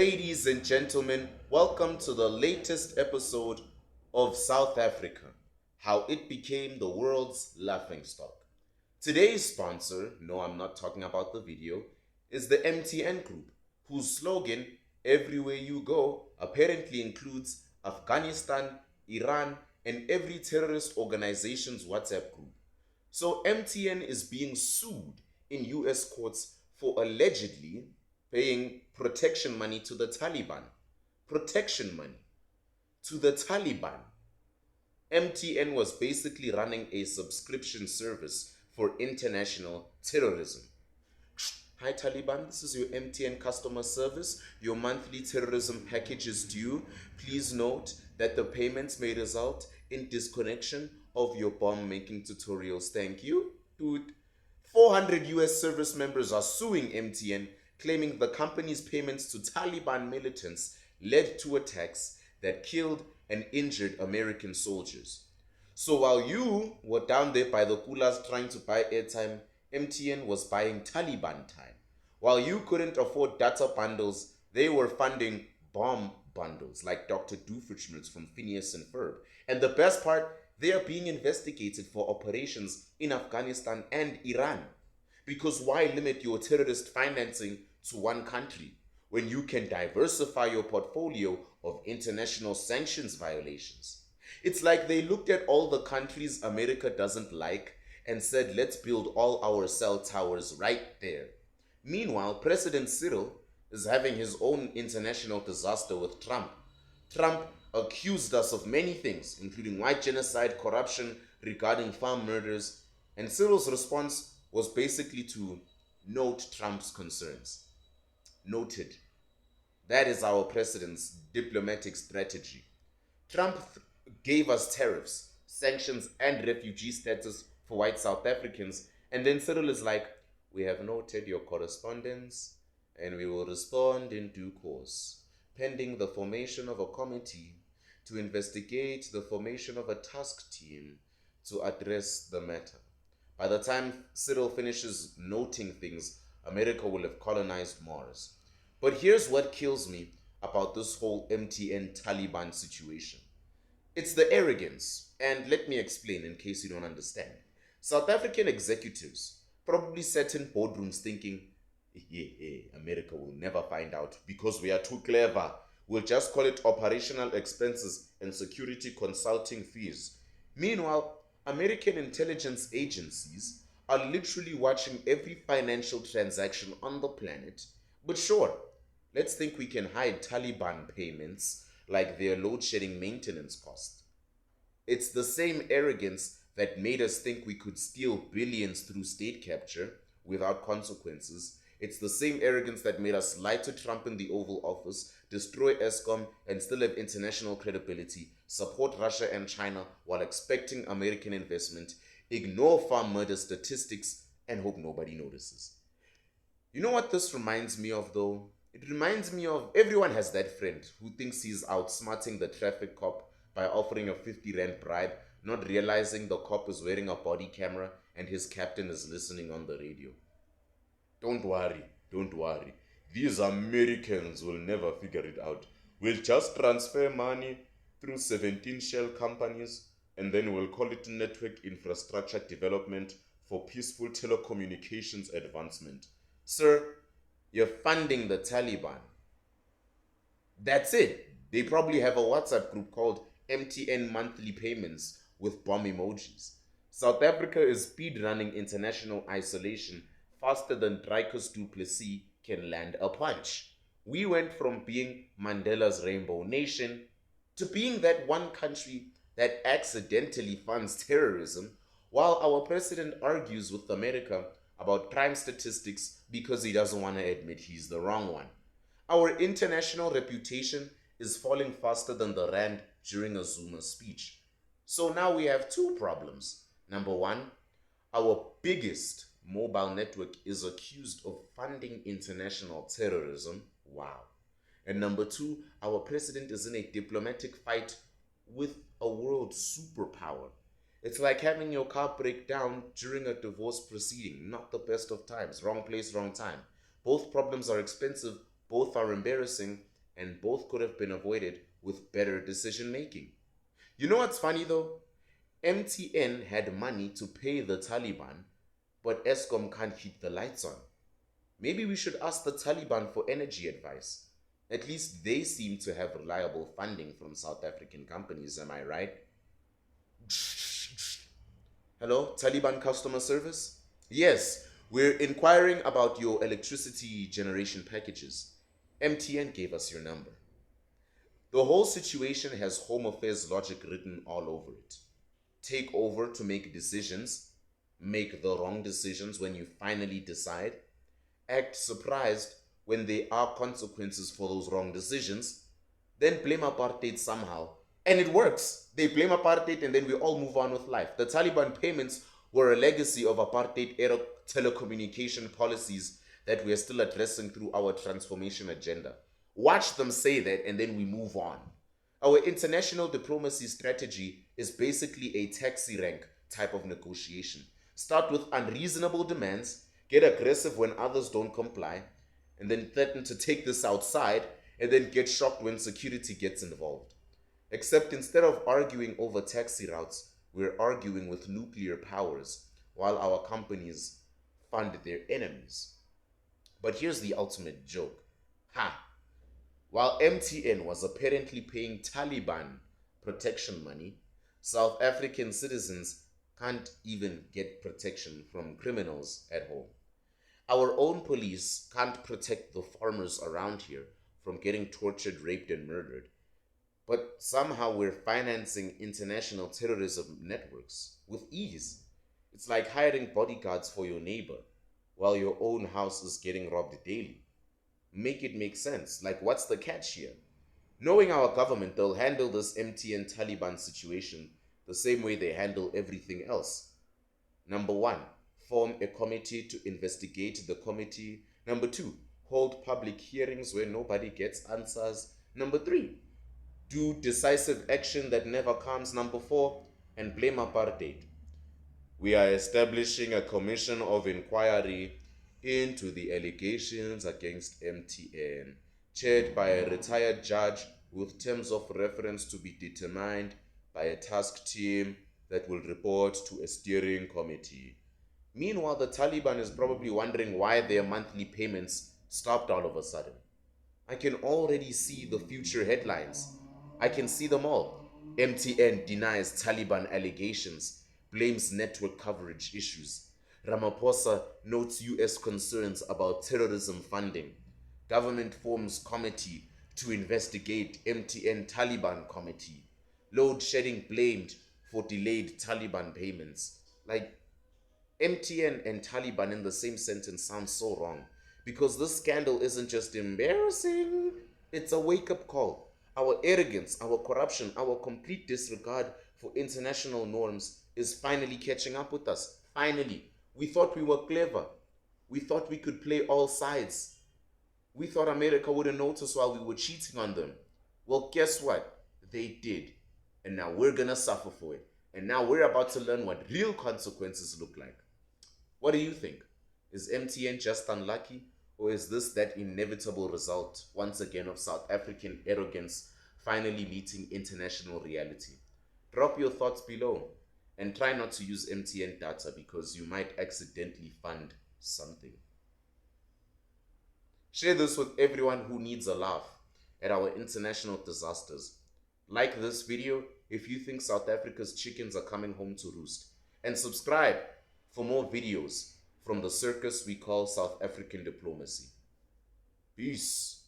Ladies and gentlemen, welcome to the latest episode of South Africa, how it became the world's laughingstock. Today's sponsor, no, I'm not talking about the video, is the MTN Group, whose slogan, everywhere you go, apparently includes Afghanistan, Iran, and every terrorist organization's WhatsApp group. So MTN is being sued in US courts for allegedly paying protection money to the Taliban. Protection money to the Taliban. MTN was basically running a subscription service for international terrorism. Hi Taliban, this is your MTN customer service. Your monthly terrorism package is due. Please note that the payments may result in disconnection of your bomb making tutorials. Thank you. Dude, 400 US service members are suing MTN, claiming the company's payments to Taliban militants led to attacks that killed and injured American soldiers. So while you were down there by the coolers trying to buy airtime, MTN was buying Taliban time. While you couldn't afford data bundles, they were funding bomb bundles like Dr. Doofenshmirtz from Phineas and Ferb. And the best part, they are being investigated for operations in Afghanistan and Iran. Because why limit your terrorist financing to one country when you can diversify your portfolio of international sanctions violations? It's like they looked at all the countries America doesn't like and said, let's build all our cell towers right there. Meanwhile, President Cyril is having his own international disaster with Trump. Trump accused us of many things, including white genocide, corruption regarding farm murders, and Cyril's response was basically to note Trump's concerns. Noted. That is our president's diplomatic strategy. Trump gave us tariffs, sanctions, and refugee status for white South Africans, and then Cyril is like, we have noted your correspondence, and we will respond in due course, pending the formation of a committee to investigate the formation of a task team to address the matter. By the time Cyril finishes noting things, America will have colonized Mars. But here's what kills me about this whole MTN Taliban situation. It's the arrogance, and let me explain in case you don't understand. South African executives probably sat in boardrooms thinking, America will never find out because we are too clever. We'll just call it operational expenses and security consulting fees. Meanwhile, American intelligence agencies are literally watching every financial transaction on the planet. But sure, let's think we can hide Taliban payments like their load-shedding maintenance cost. It's the same arrogance that made us think we could steal billions through state capture without consequences. It's the same arrogance that made us lie to Trump in the Oval Office, destroy ESCOM, and still have international credibility, support Russia and China while expecting American investment, ignore farm murder statistics, and hope nobody notices. You know what this reminds me of though? It reminds me of everyone has that friend who thinks he's outsmarting the traffic cop by offering a 50 rand bribe, not realizing the cop is wearing a body camera and his captain is listening on the radio. Don't worry. These Americans will never figure it out. We'll just transfer money through 17 shell companies and then we'll call it network infrastructure development for peaceful telecommunications advancement. Sir, you're funding the Taliban. That's it. They probably have a WhatsApp group called MTN Monthly Payments with bomb emojis. South Africa is speedrunning international isolation faster than Dreykus du Plessis can land a punch. We went from being Mandela's rainbow nation to being that one country that accidentally funds terrorism while our president argues with America about crime statistics because he doesn't want to admit he's the wrong one. Our international reputation is falling faster than the rand during a Zuma speech. So now we have two problems. Number one, our biggest mobile network is accused of funding international terrorism. Wow. And number two, our president is in a diplomatic fight with a world superpower. It's like having your car break down during a divorce proceeding. Not the best of times. Wrong place, wrong time. Both problems are expensive. Both are embarrassing, and both could have been avoided with better decision making. You know what's funny though? MTN had money to pay the Taliban, but Eskom can't keep the lights on. Maybe we should ask the Taliban for energy advice. At least they seem to have reliable funding from South African companies, am I right? Hello, Taliban customer service? Yes, we're inquiring about your electricity generation packages. MTN gave us your number. The whole situation has Home Affairs logic written all over it. Take over to make decisions, make the wrong decisions when you finally decide, act surprised when there are consequences for those wrong decisions, then blame apartheid somehow. And it works. They blame apartheid and then we all move on with life. The Taliban payments were a legacy of apartheid era telecommunication policies that we are still addressing through our transformation agenda. Watch them say that and then we move on. Our international diplomacy strategy is basically a taxi rank type of negotiation. Start with unreasonable demands, get aggressive when others don't comply, and then threaten to take this outside, and then get shocked when security gets involved. Except instead of arguing over taxi routes, we're arguing with nuclear powers while our companies fund their enemies. But here's the ultimate joke. While MTN was apparently paying Taliban protection money, South African citizens can't even get protection from criminals at home. Our own police can't protect the farmers around here from getting tortured, raped, and murdered. But somehow we're financing international terrorism networks with ease. It's like hiring bodyguards for your neighbor while your own house is getting robbed daily. Make it make sense. Like, what's the catch here? Knowing our government, they'll handle this MTN Taliban situation the same way they handle everything else. Number 1, form a committee to investigate the committee. Number 2, hold public hearings where nobody gets answers. Number 3, do decisive action that never comes. Number 4, and blame apartheid. We are establishing a commission of inquiry into the allegations against MTN, chaired by a retired judge with terms of reference to be determined by a task team that will report to a steering committee. Meanwhile, the Taliban is probably wondering why their monthly payments stopped all of a sudden. I can already see the future headlines. I can see them all. MTN denies Taliban allegations, blames network coverage issues. Ramaphosa notes US concerns about terrorism funding. Government forms committee to investigate MTN Taliban committee. Load shedding blamed for delayed Taliban payments. Like, MTN and Taliban in the same sentence sounds so wrong, because this scandal isn't just embarrassing, it's a wake-up call. Our arrogance, our corruption, our complete disregard for international norms is finally catching up with us. Finally. We thought we were clever. We thought we could play all sides. We thought America wouldn't notice while we were cheating on them. Well, guess what? They did. And now we're gonna suffer for it. And now we're about to learn what real consequences look like. What do you think? Is MTN just unlucky? Or is this that inevitable result, once again, of South African arrogance finally meeting international reality? Drop your thoughts below. And try not to use MTN data because you might accidentally fund something. Share this with everyone who needs a laugh at our international disasters. Like this video if you think South Africa's chickens are coming home to roost. And subscribe for more videos from the circus we call South African diplomacy. Peace.